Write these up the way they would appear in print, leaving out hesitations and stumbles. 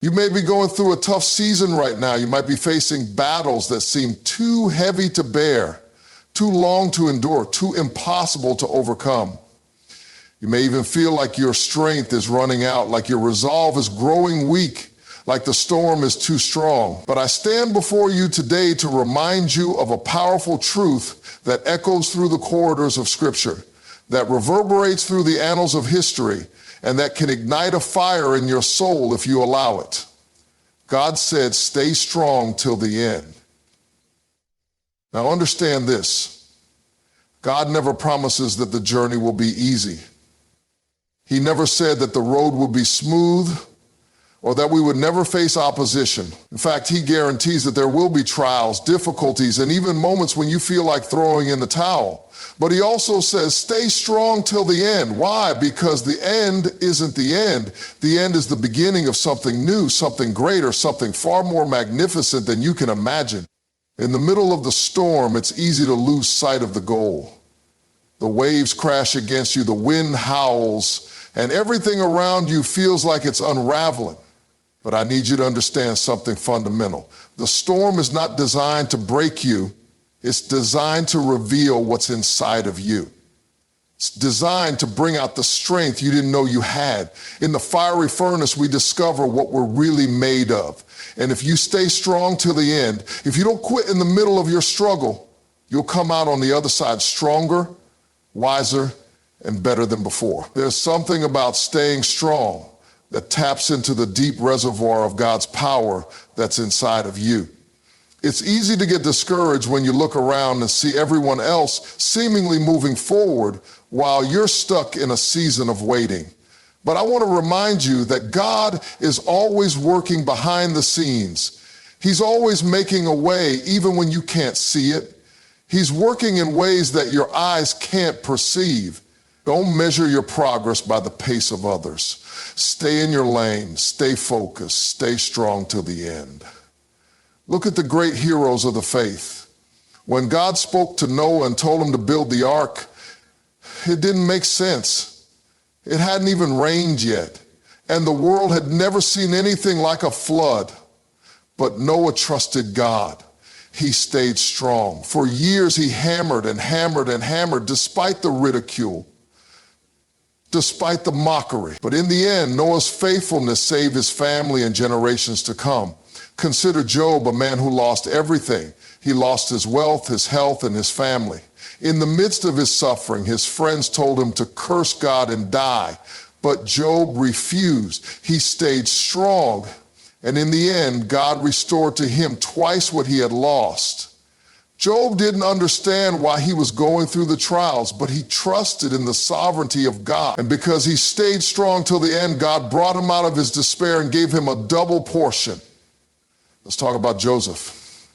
You may be going through a tough season right now. You might be facing battles that seem too heavy to bear, too long to endure, too impossible to overcome. You may even feel like your strength is running out, like your resolve is growing weak, like the storm is too strong. But I stand before you today to remind you of a powerful truth that echoes through the corridors of Scripture, that reverberates through the annals of history, and that can ignite a fire in your soul if you allow it. God said, stay strong till the end. Now understand this. God never promises that the journey will be easy. He never said that the road would be smooth or that we would never face opposition. In fact, he guarantees that there will be trials, difficulties, and even moments when you feel like throwing in the towel. But he also says, stay strong till the end. Why? Because the end isn't the end. The end is the beginning of something new, something greater, something far more magnificent than you can imagine. In the middle of the storm, it's easy to lose sight of the goal. The waves crash against you, the wind howls, and everything around you feels like it's unraveling. But I need you to understand something fundamental. The storm is not designed to break you. It's designed to reveal what's inside of you. It's designed to bring out the strength you didn't know you had. In the fiery furnace, we discover what we're really made of. And if you stay strong till the end, if you don't quit in the middle of your struggle, you'll come out on the other side stronger, wiser, and better than before. There's something about staying strong that taps into the deep reservoir of God's power that's inside of you. It's easy to get discouraged when you look around and see everyone else seemingly moving forward while you're stuck in a season of waiting. But I want to remind you that God is always working behind the scenes. He's always making a way even when you can't see it. He's working in ways that your eyes can't perceive. Don't measure your progress by the pace of others. Stay in your lane, stay focused, stay strong till the end. Look at the great heroes of the faith. When God spoke to Noah and told him to build the ark, it didn't make sense. It hadn't even rained yet, and the world had never seen anything like a flood. But Noah trusted God. He stayed strong. For years he hammered and hammered and hammered despite the ridicule, despite the mockery. But in the end, Noah's faithfulness saved his family and generations to come. Consider Job, a man who lost everything. He lost his wealth, his health, and his family. In the midst of his suffering, his friends told him to curse God and die. But Job refused. He stayed strong. And in the end, God restored to him twice what he had lost. Job didn't understand why he was going through the trials, but he trusted in the sovereignty of God. And because he stayed strong till the end, God brought him out of his despair and gave him a double portion. Let's talk about Joseph.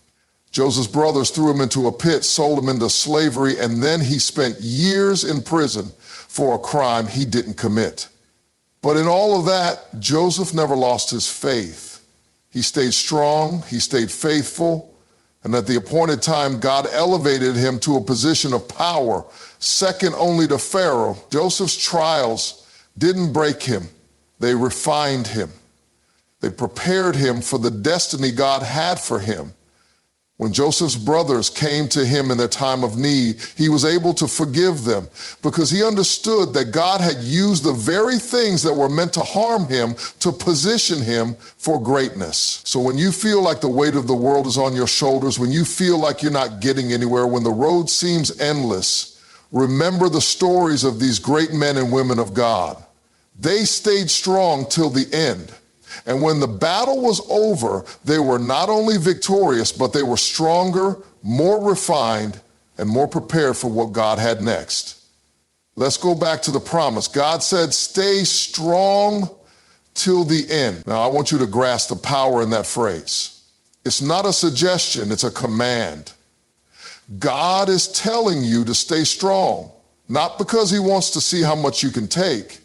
Joseph's brothers threw him into a pit, sold him into slavery, and then he spent years in prison for a crime he didn't commit. But in all of that, Joseph never lost his faith. He stayed strong, he stayed faithful, and at the appointed time, God elevated him to a position of power, second only to Pharaoh. Joseph's trials didn't break him, they refined him. They prepared him for the destiny God had for him. When Joseph's brothers came to him in their time of need, he was able to forgive them because he understood that God had used the very things that were meant to harm him to position him for greatness. So when you feel like the weight of the world is on your shoulders, when you feel like you're not getting anywhere, when the road seems endless, remember the stories of these great men and women of God. They stayed strong till the end. And when the battle was over, they were not only victorious, but they were stronger, more refined, and more prepared for what God had next. Let's go back to the promise. God said, stay strong till the end. Now, I want you to grasp the power in that phrase. It's not a suggestion, it's a command. God is telling you to stay strong, not because he wants to see how much you can take,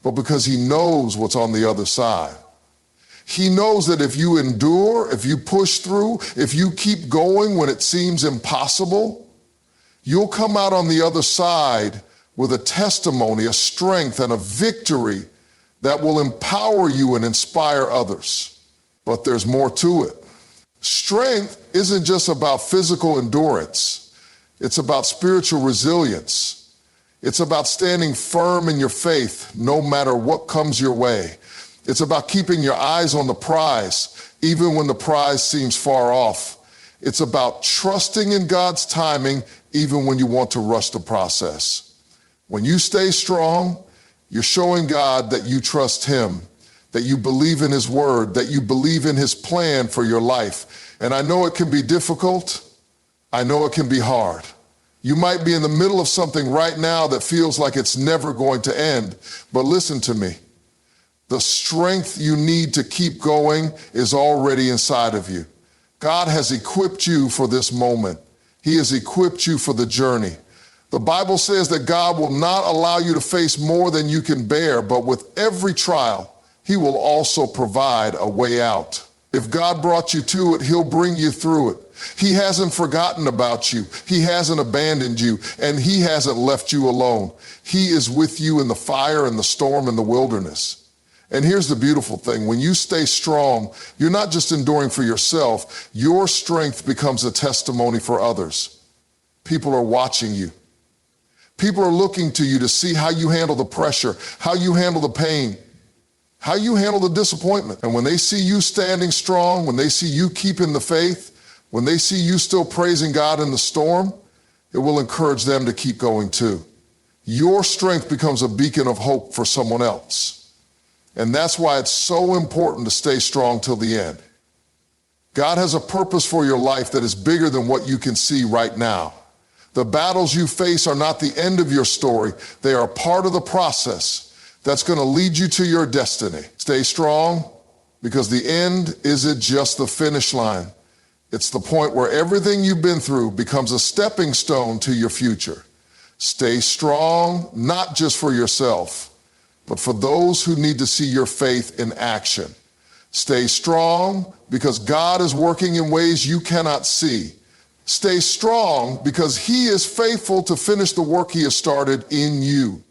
but because he knows what's on the other side. He knows that if you endure, if you push through, if you keep going when it seems impossible, you'll come out on the other side with a testimony, a strength, and a victory that will empower you and inspire others. But there's more to it. Strength isn't just about physical endurance. It's about spiritual resilience. It's about standing firm in your faith no matter what comes your way. It's about keeping your eyes on the prize, even when the prize seems far off. It's about trusting in God's timing, even when you want to rush the process. When you stay strong, you're showing God that you trust Him, that you believe in His word, that you believe in His plan for your life. And I know it can be difficult. I know it can be hard. You might be in the middle of something right now that feels like it's never going to end. But listen to me. The strength you need to keep going is already inside of you. God has equipped you for this moment. He has equipped you for the journey. The Bible says that God will not allow you to face more than you can bear, but with every trial, He will also provide a way out. If God brought you to it, He'll bring you through it. He hasn't forgotten about you. He hasn't abandoned you, and He hasn't left you alone. He is with you in the fire and the storm and the wilderness. And here's the beautiful thing. When you stay strong, you're not just enduring for yourself. Your strength becomes a testimony for others. People are watching you. People are looking to you to see how you handle the pressure, how you handle the pain, how you handle the disappointment. And when they see you standing strong, when they see you keeping the faith, when they see you still praising God in the storm, it will encourage them to keep going too. Your strength becomes a beacon of hope for someone else. And that's why it's so important to stay strong till the end. God has a purpose for your life that is bigger than what you can see right now. The battles you face are not the end of your story. They are part of the process that's going to lead you to your destiny. Stay strong, because the end isn't just the finish line. It's the point where everything you've been through becomes a stepping stone to your future. Stay strong, not just for yourself, but for those who need to see your faith in action. Stay strong because God is working in ways you cannot see. Stay strong because He is faithful to finish the work He has started in you.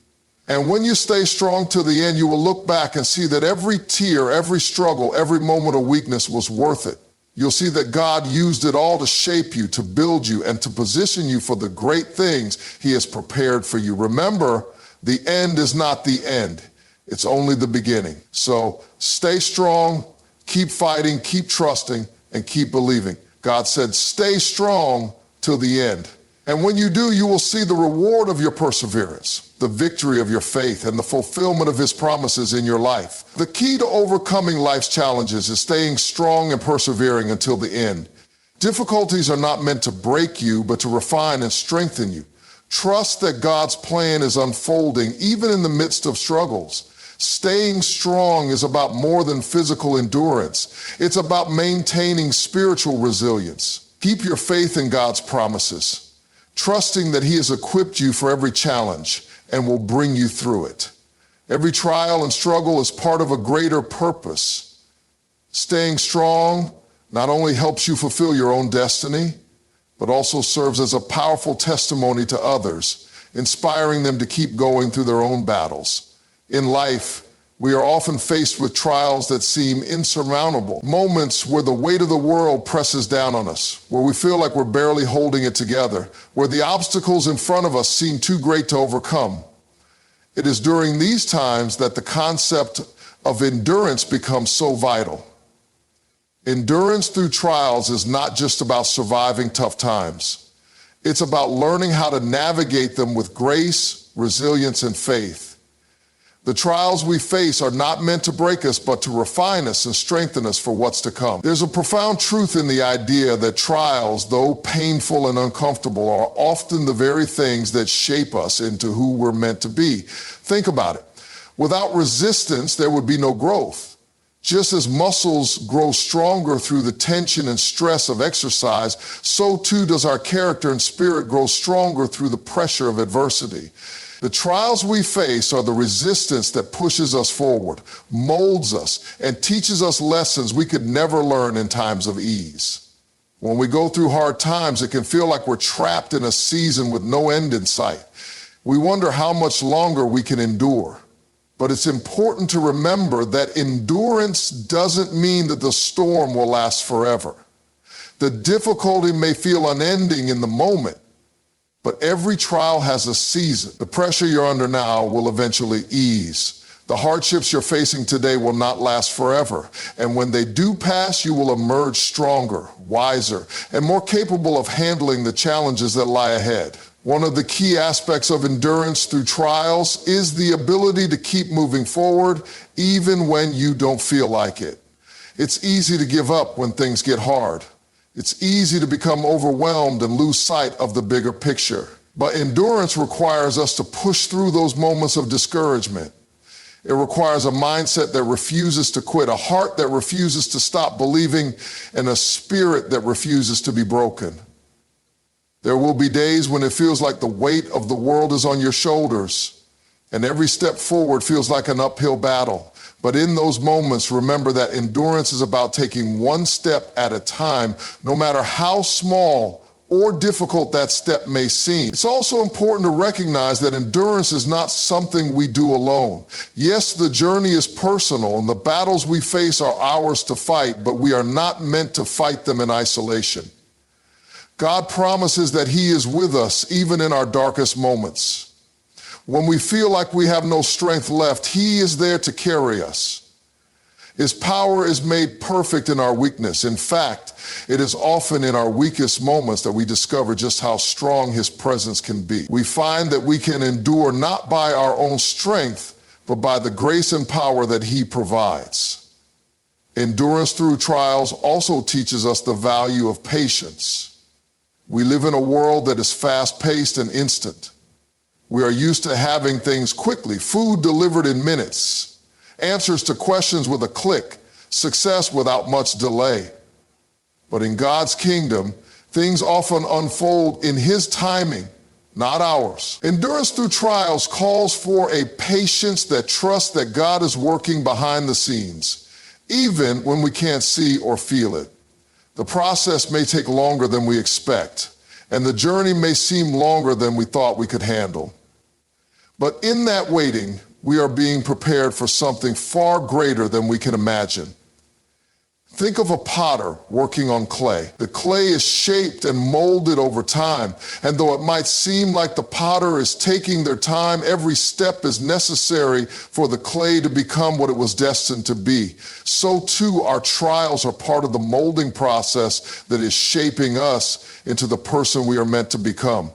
And when you stay strong to the end, you will look back and see that every tear, every struggle, every moment of weakness was worth it. You'll see that God used it all to shape you, to build you, and to position you for the great things He has prepared for you. Remember, the end is not the end. It's only the beginning. So stay strong, keep fighting, keep trusting, and keep believing. God said, stay strong till the end. And when you do, you will see the reward of your perseverance, the victory of your faith, and the fulfillment of His promises in your life. The key to overcoming life's challenges is staying strong and persevering until the end. Difficulties are not meant to break you, but to refine and strengthen you. Trust that God's plan is unfolding even in the midst of struggles. Staying strong is about more than physical endurance. It's about maintaining spiritual resilience. Keep your faith in God's promises, trusting that He has equipped you for every challenge and will bring you through it. Every trial and struggle is part of a greater purpose. Staying strong not only helps you fulfill your own destiny, but also serves as a powerful testimony to others, inspiring them to keep going through their own battles. In life, we are often faced with trials that seem insurmountable, moments where the weight of the world presses down on us, where we feel like we're barely holding it together, where the obstacles in front of us seem too great to overcome. It is during these times that the concept of endurance becomes so vital. Endurance through trials is not just about surviving tough times. It's about learning how to navigate them with grace, resilience, and faith. The trials we face are not meant to break us, but to refine us and strengthen us for what's to come. There's a profound truth in the idea that trials, though painful and uncomfortable, are often the very things that shape us into who we're meant to be. Think about it. Without resistance, there would be no growth. Just as muscles grow stronger through the tension and stress of exercise, so too does our character and spirit grow stronger through the pressure of adversity. The trials we face are the resistance that pushes us forward, molds us, and teaches us lessons we could never learn in times of ease. When we go through hard times, it can feel like we're trapped in a season with no end in sight. We wonder how much longer we can endure. But it's important to remember that endurance doesn't mean that the storm will last forever. The difficulty may feel unending in the moment, but every trial has a season. The pressure you're under now will eventually ease. The hardships you're facing today will not last forever. And when they do pass, you will emerge stronger, wiser, and more capable of handling the challenges that lie ahead. One of the key aspects of endurance through trials is the ability to keep moving forward even when you don't feel like it. It's easy to give up when things get hard. It's easy to become overwhelmed and lose sight of the bigger picture. But endurance requires us to push through those moments of discouragement. It requires a mindset that refuses to quit, a heart that refuses to stop believing, and a spirit that refuses to be broken. There will be days when it feels like the weight of the world is on your shoulders, and every step forward feels like an uphill battle. But in those moments, remember that endurance is about taking one step at a time, no matter how small or difficult that step may seem. It's also important to recognize that endurance is not something we do alone. Yes, the journey is personal and the battles we face are ours to fight, but we are not meant to fight them in isolation. God promises that He is with us even in our darkest moments. When we feel like we have no strength left, He is there to carry us. His power is made perfect in our weakness. In fact, it is often in our weakest moments that we discover just how strong His presence can be. We find that we can endure not by our own strength, but by the grace and power that He provides. Endurance through trials also teaches us the value of patience. We live in a world that is fast-paced and instant. We are used to having things quickly, food delivered in minutes, answers to questions with a click, success without much delay. But in God's kingdom, things often unfold in His timing, not ours. Endurance through trials calls for a patience that trusts that God is working behind the scenes, even when we can't see or feel it. The process may take longer than we expect, and the journey may seem longer than we thought we could handle. But in that waiting, we are being prepared for something far greater than we can imagine. Think of a potter working on clay. The clay is shaped and molded over time, and though it might seem like the potter is taking their time, every step is necessary for the clay to become what it was destined to be. So too, our trials are part of the molding process that is shaping us into the person we are meant to become.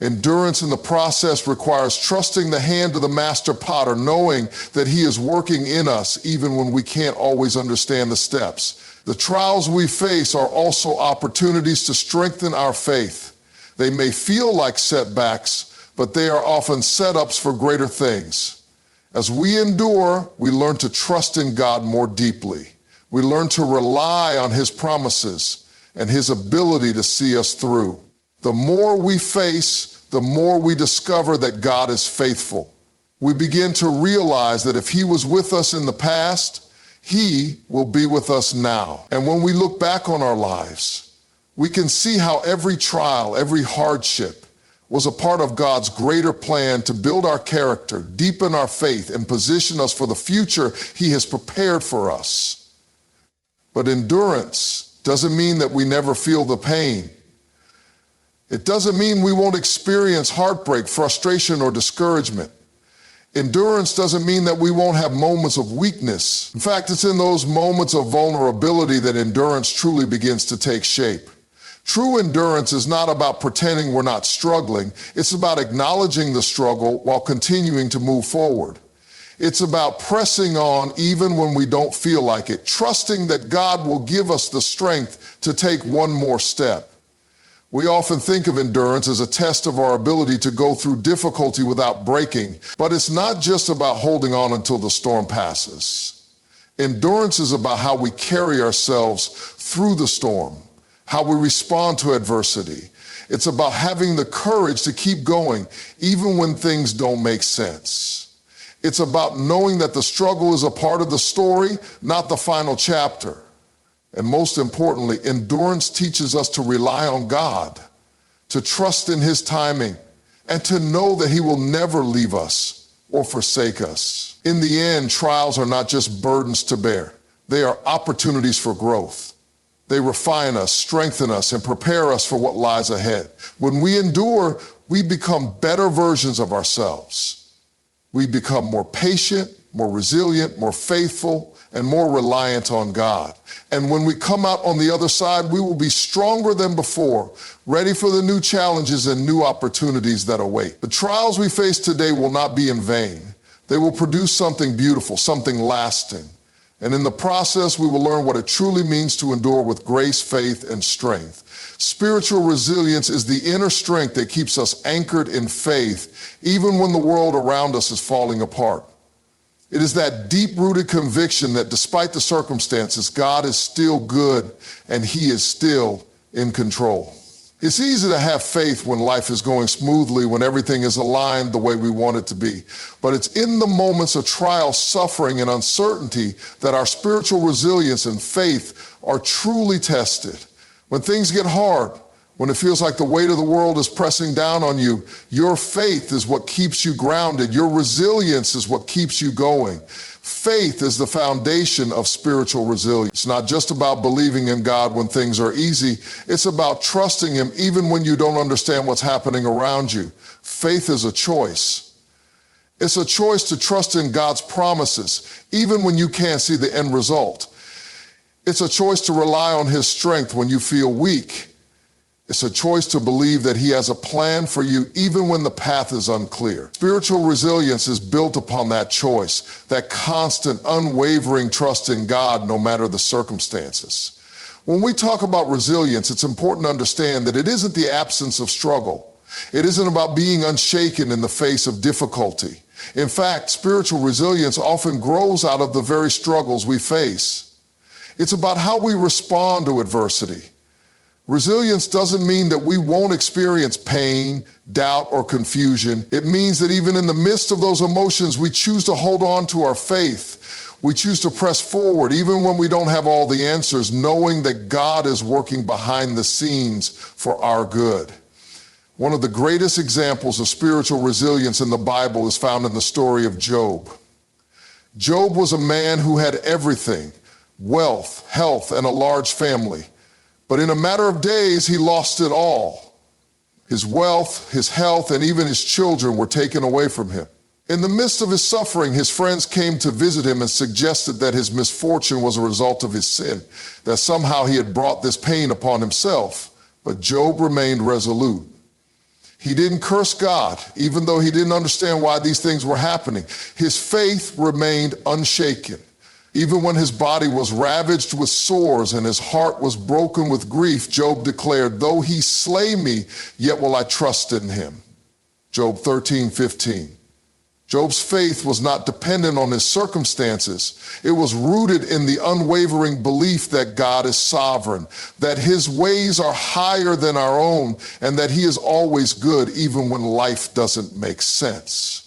Endurance in the process requires trusting the hand of the master potter, knowing that He is working in us even when we can't always understand the steps. The trials we face are also opportunities to strengthen our faith. They may feel like setbacks, but they are often setups for greater things. As we endure, we learn to trust in God more deeply. We learn to rely on His promises and His ability to see us through. The more we face, the more we discover that God is faithful. We begin to realize that if He was with us in the past, He will be with us now. And when we look back on our lives, we can see how every trial, every hardship was a part of God's greater plan to build our character, deepen our faith, and position us for the future He has prepared for us. But endurance doesn't mean that we never feel the pain. It doesn't mean we won't experience heartbreak, frustration, or discouragement. Endurance doesn't mean that we won't have moments of weakness. In fact, it's in those moments of vulnerability that endurance truly begins to take shape. True endurance is not about pretending we're not struggling. It's about acknowledging the struggle while continuing to move forward. It's about pressing on even when we don't feel like it, trusting that God will give us the strength to take one more step. We often think of endurance as a test of our ability to go through difficulty without breaking, but it's not just about holding on until the storm passes. Endurance is about how we carry ourselves through the storm, how we respond to adversity. It's about having the courage to keep going even when things don't make sense. It's about knowing that the struggle is a part of the story, not the final chapter. And most importantly, endurance teaches us to rely on God, to trust in His timing, and to know that He will never leave us or forsake us. In the end, trials are not just burdens to bear. They are opportunities for growth. They refine us, strengthen us, and prepare us for what lies ahead. When we endure, we become better versions of ourselves. We become more patient, more resilient, more faithful, and more reliant on God. And when we come out on the other side, we will be stronger than before, ready for the new challenges and new opportunities that await. The trials we face today will not be in vain. They will produce something beautiful, something lasting. And in the process, we will learn what it truly means to endure with grace, faith, and strength. Spiritual resilience is the inner strength that keeps us anchored in faith, even when the world around us is falling apart. It is that deep-rooted conviction that despite the circumstances, God is still good and He is still in control. It's easy to have faith when life is going smoothly, when everything is aligned the way we want it to be. But it's in the moments of trial, suffering, and uncertainty that our spiritual resilience and faith are truly tested. When things get hard, when it feels like the weight of the world is pressing down on you, your faith is what keeps you grounded. Your resilience is what keeps you going. Faith is the foundation of spiritual resilience. It's not just about believing in God when things are easy. It's about trusting Him even when you don't understand what's happening around you. Faith is a choice. It's a choice to trust in God's promises, even when you can't see the end result. It's a choice to rely on His strength when you feel weak. It's a choice to believe that He has a plan for you even when the path is unclear. Spiritual resilience is built upon that choice, that constant, unwavering trust in God no matter the circumstances. When we talk about resilience, it's important to understand that it isn't the absence of struggle. It isn't about being unshaken in the face of difficulty. In fact, spiritual resilience often grows out of the very struggles we face. It's about how we respond to adversity. Resilience doesn't mean that we won't experience pain, doubt, or confusion. It means that even in the midst of those emotions, we choose to hold on to our faith. We choose to press forward, even when we don't have all the answers, knowing that God is working behind the scenes for our good. One of the greatest examples of spiritual resilience in the Bible is found in the story of Job. Job was a man who had everything, wealth, health, and a large family. But in a matter of days, he lost it all. His wealth, his health, and even his children were taken away from him. In the midst of his suffering, his friends came to visit him and suggested that his misfortune was a result of his sin, that somehow he had brought this pain upon himself. But Job remained resolute. He didn't curse God, even though he didn't understand why these things were happening. His faith remained unshaken. Even when his body was ravaged with sores and his heart was broken with grief, Job declared, "Though he slay me, yet will I trust in him." Job 13:15. Job's faith was not dependent on his circumstances. It was rooted in the unwavering belief that God is sovereign, that His ways are higher than our own, and that He is always good even when life doesn't make sense.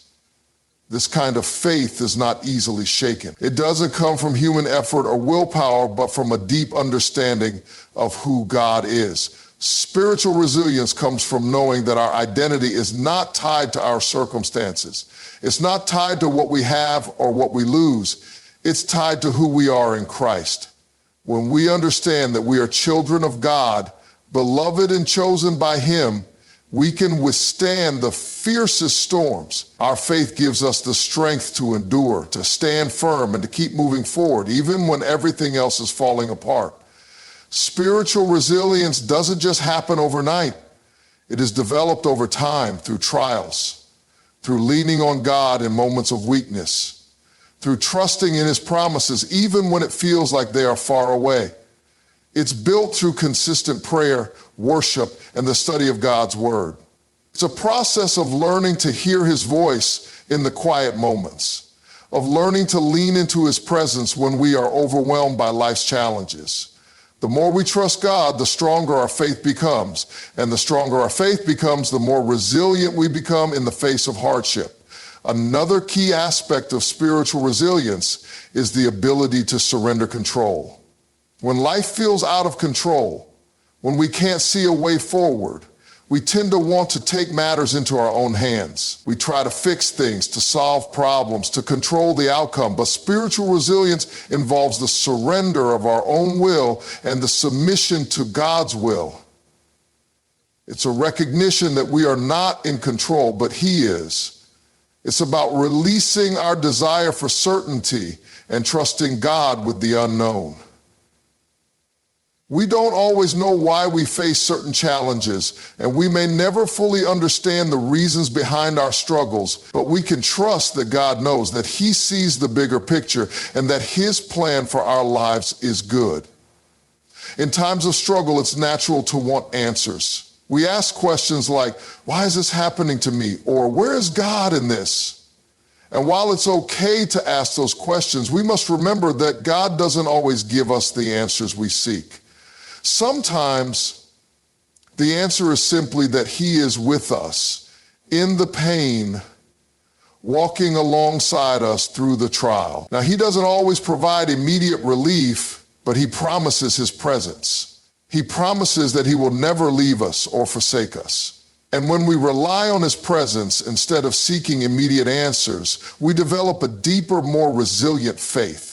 This kind of faith is not easily shaken. It doesn't come from human effort or willpower, but from a deep understanding of who God is. Spiritual resilience comes from knowing that our identity is not tied to our circumstances. It's not tied to what we have or what we lose. It's tied to who we are in Christ. When we understand that we are children of God, beloved and chosen by Him, we can withstand the fiercest storms. Our faith gives us the strength to endure, to stand firm, and to keep moving forward, even when everything else is falling apart. Spiritual resilience doesn't just happen overnight. It is developed over time through trials, through leaning on God in moments of weakness, through trusting in His promises, even when it feels like they are far away. It's built through consistent prayer, worship, and the study of God's Word. It's a process of learning to hear His voice in the quiet moments, of learning to lean into His presence when we are overwhelmed by life's challenges. The more we trust God, the stronger our faith becomes, and the stronger our faith becomes, the more resilient we become in the face of hardship. Another key aspect of spiritual resilience is the ability to surrender control. When life feels out of control, when we can't see a way forward, We tend to want to take matters into our own hands. We try to fix things, to solve problems, to control the outcome. But spiritual resilience involves the surrender of our own will and the submission to God's will. It's a recognition that we are not in control, but He is. It's about releasing our desire for certainty and trusting God with the unknown. We don't always know why we face certain challenges, and we may never fully understand the reasons behind our struggles, but we can trust that God knows, that He sees the bigger picture, and that His plan for our lives is good. In times of struggle, it's natural to want answers. We ask questions like, why is this happening to me? Or where is God in this? And while it's okay to ask those questions, we must remember that God doesn't always give us the answers we seek. Sometimes the answer is simply that He is with us in the pain, walking alongside us through the trial. Now, He doesn't always provide immediate relief, but He promises His presence. He promises that He will never leave us or forsake us. And when we rely on His presence instead of seeking immediate answers, we develop a deeper, more resilient faith.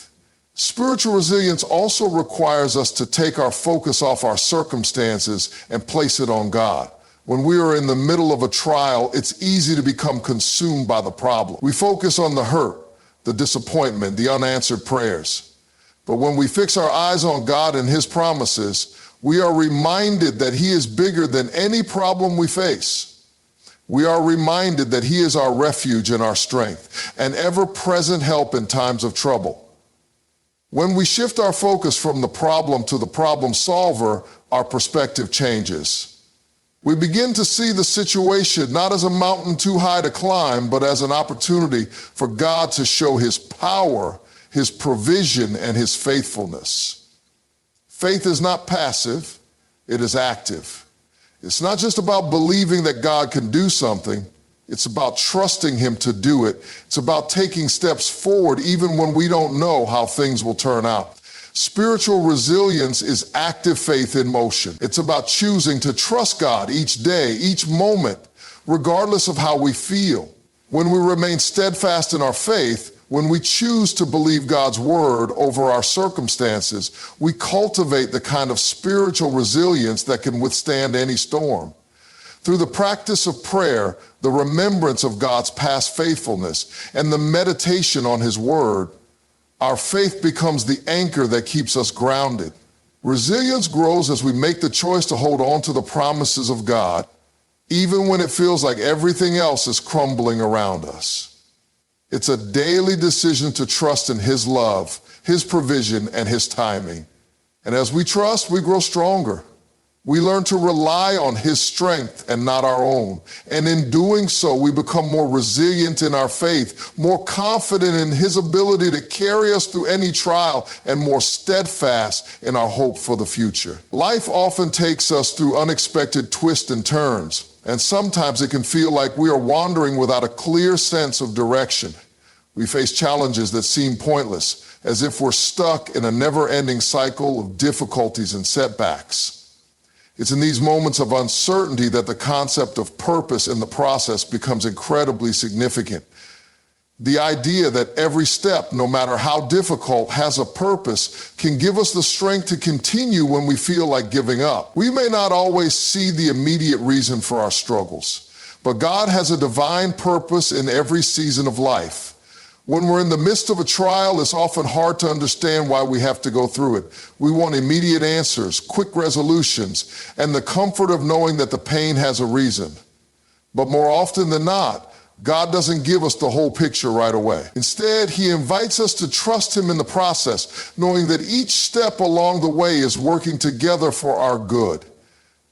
Spiritual resilience also requires us to take our focus off our circumstances and place it on God. When we are in the middle of a trial, it's easy to become consumed by the problem. We focus on the hurt, the disappointment, the unanswered prayers. But when we fix our eyes on God and His promises, we are reminded that He is bigger than any problem we face. We are reminded that He is our refuge and our strength, an ever-present help in times of trouble. When we shift our focus from the problem to the problem solver, our perspective changes. We begin to see the situation not as a mountain too high to climb, but as an opportunity for God to show His power, His provision, and His faithfulness. Faith is not passive, it is active. It's not just about believing that God can do something. It's about trusting Him to do it. It's about taking steps forward even when we don't know how things will turn out. Spiritual resilience is active faith in motion. It's about choosing to trust God each day, each moment, regardless of how we feel. When we remain steadfast in our faith, when we choose to believe God's word over our circumstances, we cultivate the kind of spiritual resilience that can withstand any storm. Through the practice of prayer, the remembrance of God's past faithfulness, and the meditation on His word, our faith becomes the anchor that keeps us grounded. Resilience grows as we make the choice to hold on to the promises of God, even when it feels like everything else is crumbling around us. It's a daily decision to trust in His love, His provision, and His timing. And as we trust, we grow stronger. We learn to rely on His strength and not our own. And in doing so, we become more resilient in our faith, more confident in His ability to carry us through any trial, and more steadfast in our hope for the future. Life often takes us through unexpected twists and turns, and sometimes it can feel like we are wandering without a clear sense of direction. We face challenges that seem pointless, as if we're stuck in a never-ending cycle of difficulties and setbacks. It's in these moments of uncertainty that the concept of purpose in the process becomes incredibly significant. The idea that every step, no matter how difficult, has a purpose can give us the strength to continue when we feel like giving up. We may not always see the immediate reason for our struggles, but God has a divine purpose in every season of life. When we're in the midst of a trial, it's often hard to understand why we have to go through it. We want immediate answers, quick resolutions, and the comfort of knowing that the pain has a reason. But more often than not, God doesn't give us the whole picture right away. Instead, He invites us to trust Him in the process, knowing that each step along the way is working together for our good.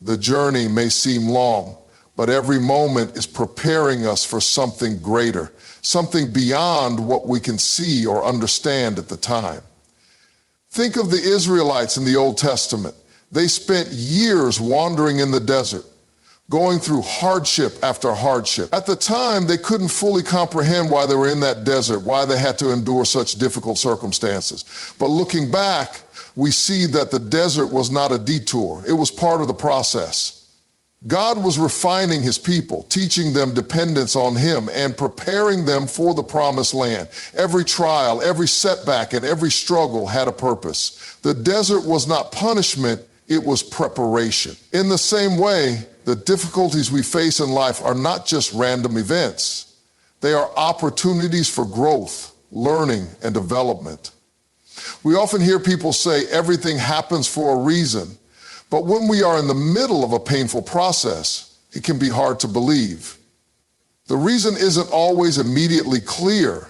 The journey may seem long, but every moment is preparing us for something greater, something beyond what we can see or understand at the time. Think of the Israelites in the Old Testament. They spent years wandering in the desert, going through hardship after hardship. At the time, they couldn't fully comprehend why they were in that desert, why they had to endure such difficult circumstances. But looking back, we see that the desert was not a detour. It was part of the process. God was refining his people, teaching them dependence on him and preparing them for the promised land. Every trial, every setback, and every struggle had a purpose. The desert was not punishment, it was preparation. In the same way, the difficulties we face in life are not just random events. They are opportunities for growth, learning, and development. We often hear people say everything happens for a reason. But when we are in the middle of a painful process, it can be hard to believe. The reason isn't always immediately clear.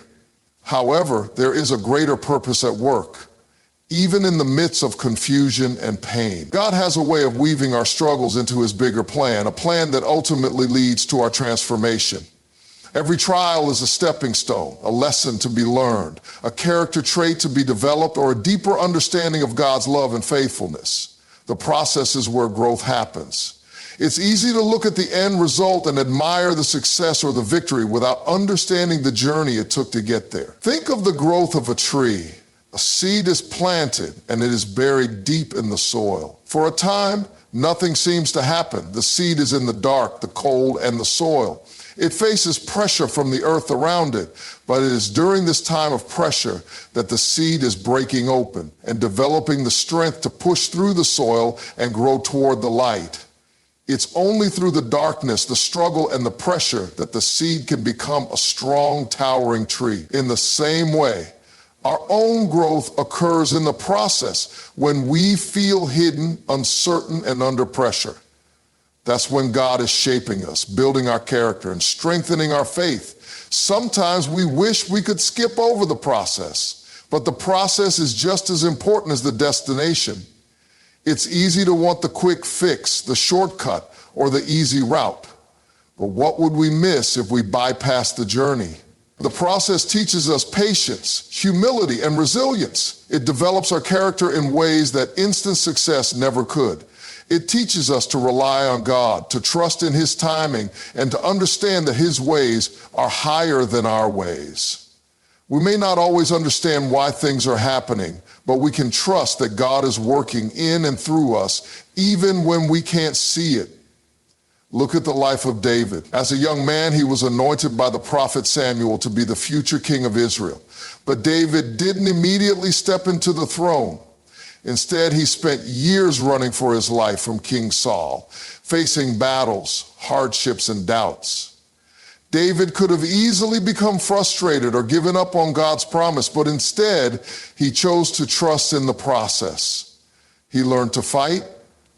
However, there is a greater purpose at work, even in the midst of confusion and pain. God has a way of weaving our struggles into his bigger plan, a plan that ultimately leads to our transformation. Every trial is a stepping stone, a lesson to be learned, a character trait to be developed, or a deeper understanding of God's love and faithfulness. The process is where growth happens. It's easy to look at the end result and admire the success or the victory without understanding the journey it took to get there. Think of the growth of a tree. A seed is planted and it is buried deep in the soil. For a time, nothing seems to happen. The seed is in the dark, the cold, and the soil. It faces pressure from the earth around it, but it is during this time of pressure that the seed is breaking open and developing the strength to push through the soil and grow toward the light. It's only through the darkness, the struggle, and the pressure that the seed can become a strong, towering tree. In the same way, our own growth occurs in the process when we feel hidden, uncertain, and under pressure. That's when God is shaping us, building our character, and strengthening our faith. Sometimes we wish we could skip over the process, but the process is just as important as the destination. It's easy to want the quick fix, the shortcut, or the easy route. But what would we miss if we bypassed the journey? The process teaches us patience, humility, and resilience. It develops our character in ways that instant success never could. It teaches us to rely on God, to trust in his timing, and to understand that his ways are higher than our ways. We may not always understand why things are happening, but we can trust that God is working in and through us, even when we can't see it. Look at the life of David. As a young man, he was anointed by the prophet Samuel to be the future king of Israel. But David didn't immediately step into the throne. Instead, he spent years running for his life from King Saul, facing battles, hardships, and doubts. David could have easily become frustrated or given up on God's promise, but instead, he chose to trust in the process. He learned to fight,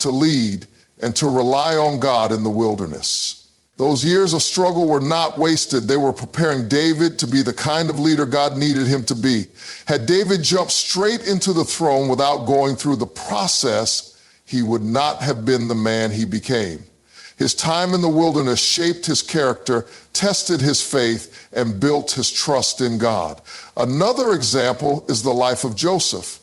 to lead, and to rely on God in the wilderness. Those years of struggle were not wasted. They were preparing David to be the kind of leader God needed him to be. Had David jumped straight into the throne without going through the process, he would not have been the man he became. His time in the wilderness shaped his character, tested his faith, and built his trust in God. Another example is the life of Joseph.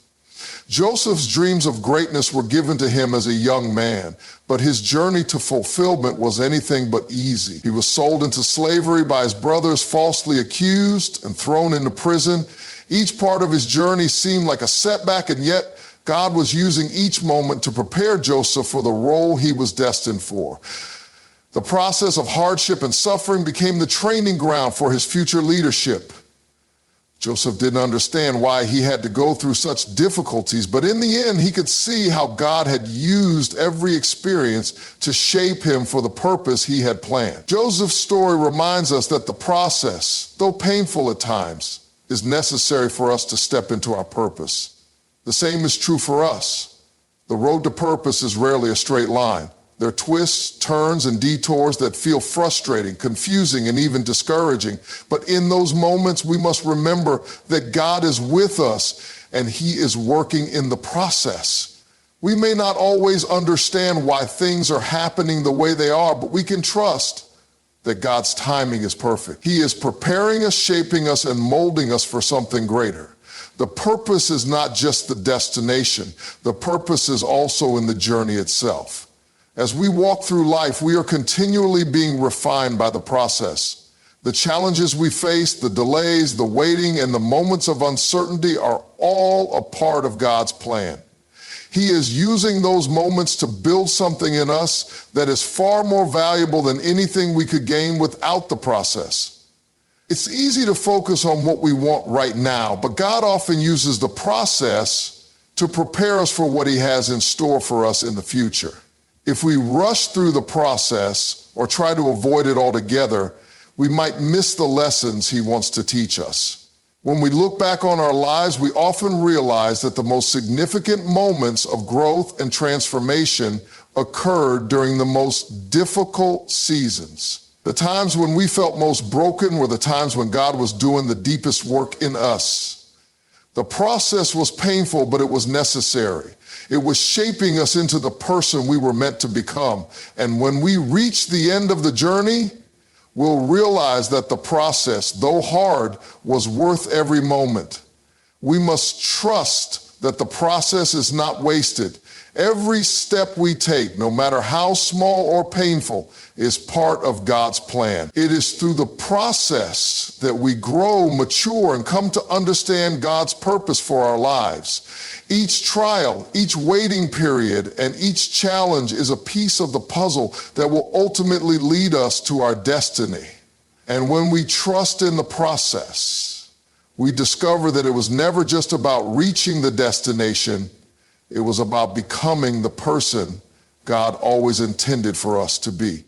Joseph's dreams of greatness were given to him as a young man, but his journey to fulfillment was anything but easy. He was sold into slavery by his brothers, falsely accused and thrown into prison. Each part of his journey seemed like a setback, and yet God was using each moment to prepare Joseph for the role he was destined for. The process of hardship and suffering became the training ground for his future leadership. Joseph didn't understand why he had to go through such difficulties, but in the end, he could see how God had used every experience to shape him for the purpose he had planned. Joseph's story reminds us that the process, though painful at times, is necessary for us to step into our purpose. The same is true for us. The road to purpose is rarely a straight line. There are twists, turns, and detours that feel frustrating, confusing, and even discouraging. But in those moments, we must remember that God is with us and he is working in the process. We may not always understand why things are happening the way they are, but we can trust that God's timing is perfect. He is preparing us, shaping us, and molding us for something greater. The purpose is not just the destination. The purpose is also in the journey itself. As we walk through life, we are continually being refined by the process. The challenges we face, the delays, the waiting, and the moments of uncertainty are all a part of God's plan. He is using those moments to build something in us that is far more valuable than anything we could gain without the process. It's easy to focus on what we want right now, but God often uses the process to prepare us for what He has in store for us in the future. If we rush through the process or try to avoid it altogether, we might miss the lessons He wants to teach us. When we look back on our lives, we often realize that the most significant moments of growth and transformation occurred during the most difficult seasons. The times when we felt most broken were the times when God was doing the deepest work in us. The process was painful, but it was necessary. It was shaping us into the person we were meant to become. And when we reach the end of the journey, we'll realize that the process, though hard, was worth every moment. We must trust that the process is not wasted. Every step we take, no matter how small or painful, is part of God's plan. It is through the process that we grow, mature, and come to understand God's purpose for our lives. Each trial, each waiting period, and each challenge is a piece of the puzzle that will ultimately lead us to our destiny. And when we trust in the process, we discover that it was never just about reaching the destination. It was about becoming the person God always intended for us to be.